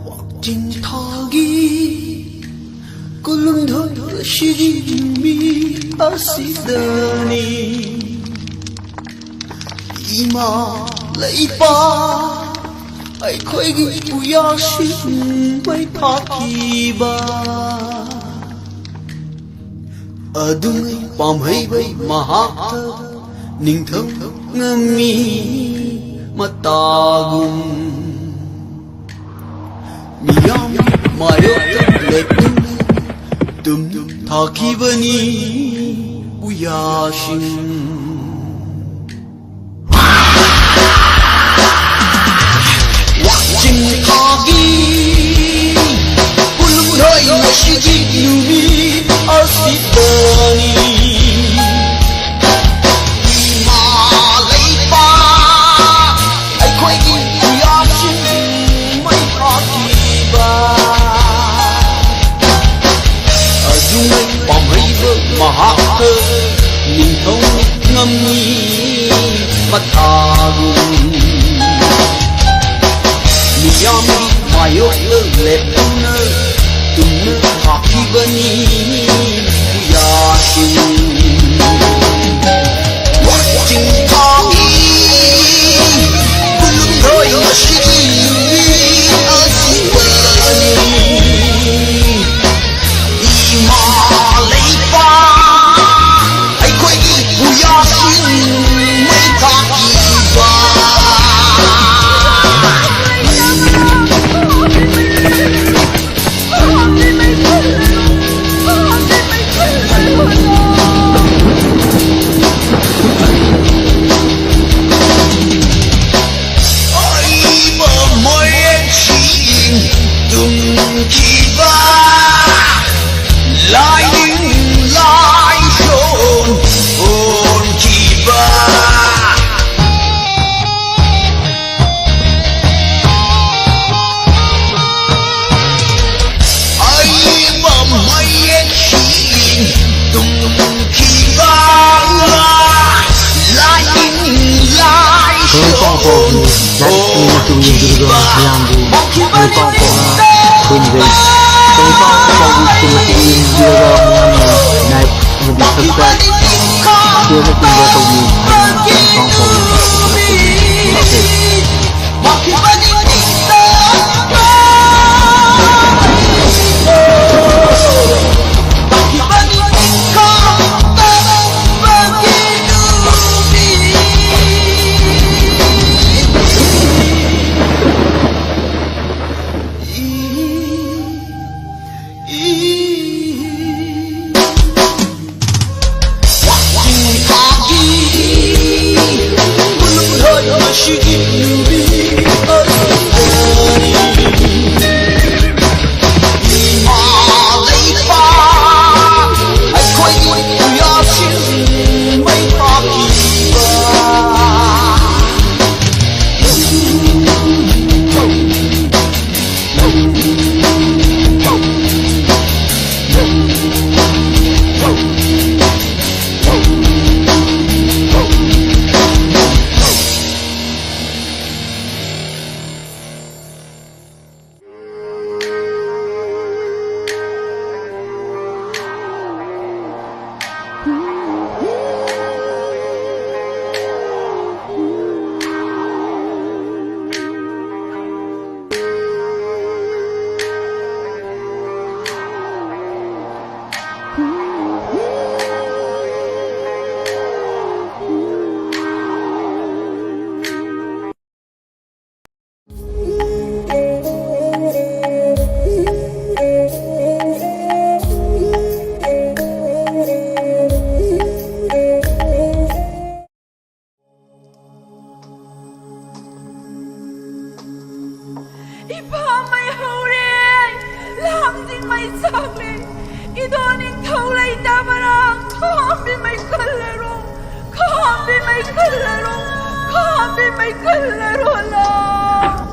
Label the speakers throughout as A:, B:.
A: wakching thagi koungamdloi shirimi asidani ima leipa aikoigi puya mai thakhiba adungai pamhaibai mahakta ningtham ngami matagum miyam mayokta letum tum thakibani puya wakching thagi koungamdloi shirimi asidani ima leipa aikoigi puya mai thakhiba adungai pamhaiba mahakta ningtham ngami matagum miyam mayokta letumna tumna thakibani puya wakching thagi koungamdloi shirimi asidani ima leipa aikoigi puya mai thakhiba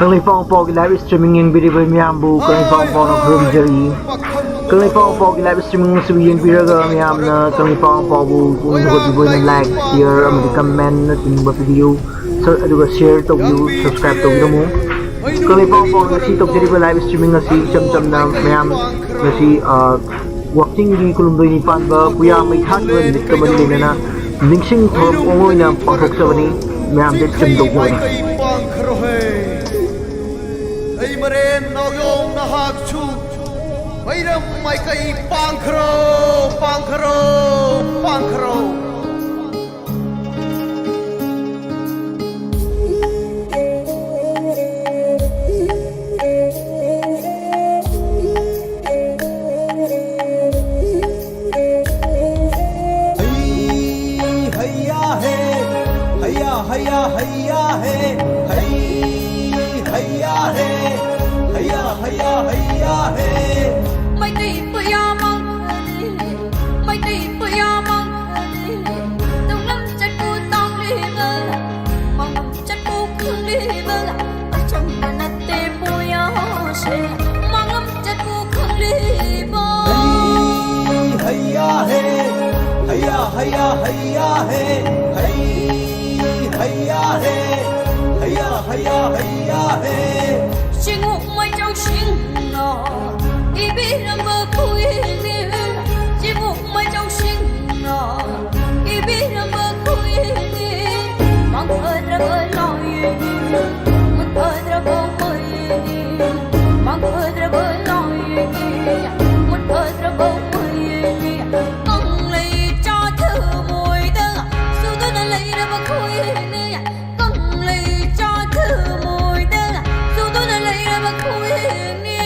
B: KANGLEIPAK MAPAO K live streaming yang biribai miyambu KANGLEIPAK MAPAO na khurumjari. KANGLEIPAK MAPAO K live streaming nasibi yang biraga miyamna KANGLEIPAK MAPAO bu kung nagbiboy na like, share, amadi comment na tinba video, aduga share to view, subscribe to view mo. KANGLEIPAK MAPAO ngasi togjari ba live streaming ngasi cham na mayam ngasi wakching di koungamdloi ni pan ba Puya may thakhiba numit ka man na ningsing thom ongoy na pangthok sa bani mayam dit chimdog mo.
C: Ay maren nagyong nahagchu mayram may kay pangkro
D: Mày đi Puya mong mày đi Puya mong đông lắm chân cô tao đi mơ mong chân cô không đi mơ ở trong nhà nát tê Puya sẽ mong lắm chân cô không đi mơ xin ngủ mày trong xin nó đi biết làm mơ khui đi chỉ ngủ mày trong xin nó đi biết làm mơ khui đi mong ơi ra ơi lo mong ơi ra bông ơi mong ơi ra ơi lo mong ơi ra bông ơi con lấy cho thử mùi tơ dù tôi đã lấy ra mà khui đi con lấy cho thử mùi tơ dù tôi đã lấy ra mà khui đi.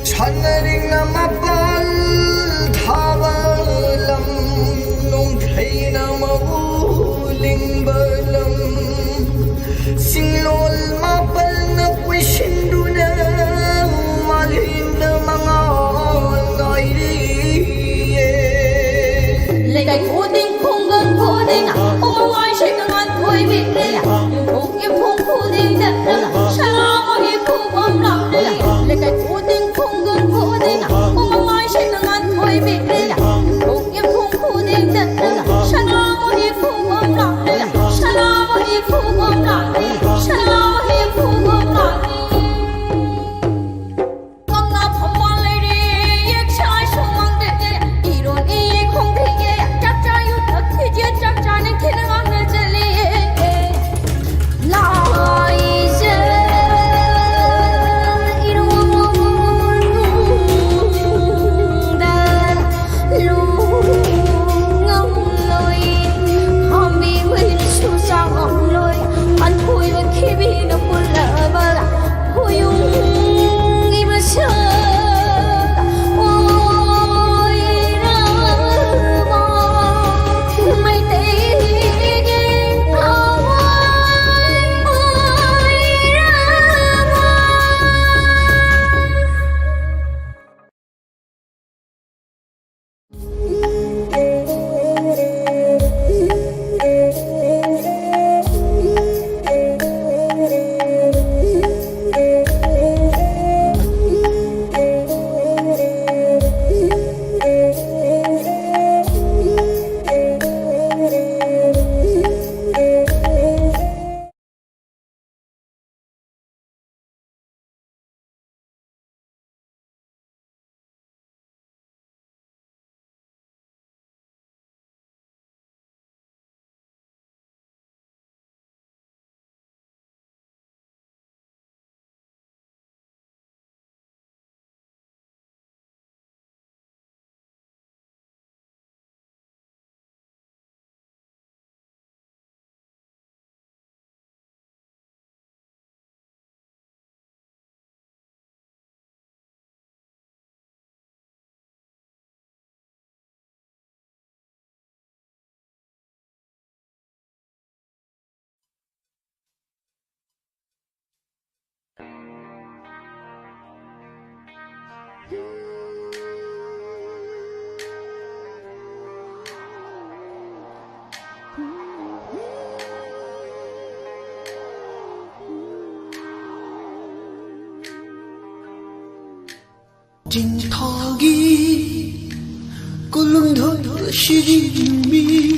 A: Chanering na mapal thawalam nung thay na mauling balam singlol mapal na kwishindu na malhin na mga ngayon
D: lấy cái cố định không gần cố định không ai sẽ cần ăn thôi bị đây không em không cố định đất sao mà em không bom lòng đây lấy cái cố định không gần cố định không ai sẽ cần ăn thôi bị đây không em không cố định đất sao mà em không bom lòng đây sao mà em không bom lòng đây sao mà em không bom lòng con ngọc không mang lấy đi giết sai xuống mang để 이런 이 공기에 짭짤이 어떻게 짭짤한 기능없는 진리 나 이제
E: wakching thagi kulung dho shiri mi